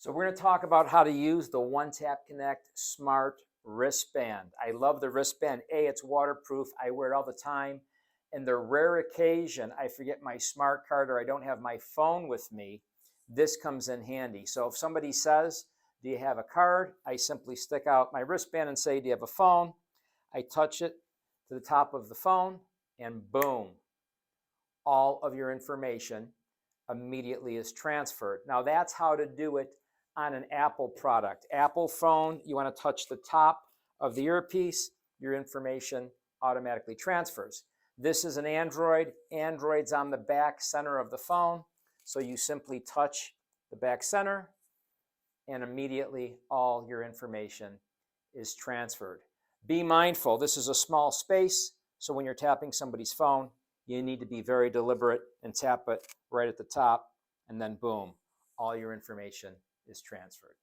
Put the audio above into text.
So we're going to talk about how to use the OneTapConnect Smart Wristband. I love the wristband. A, it's waterproof. I wear it all the time. And the rare occasion I forget my smart card or I don't have my phone with me, this comes in handy. So if somebody says, do you have a card? I simply stick out my wristband and say, do you have a phone? I touch it to the top of the phone and boom, all of your information immediately is transferred. Now that's how to do it on an Apple product. Apple phone, you want to touch the top of the earpiece, your information automatically transfers. This is an Android. Android's on the back center of the phone, so you simply touch the back center and immediately all your information is transferred. Be mindful, this is a small space, so when you're tapping somebody's phone, you need to be very deliberate and tap it right at the top, and then boom, all your information is transferred.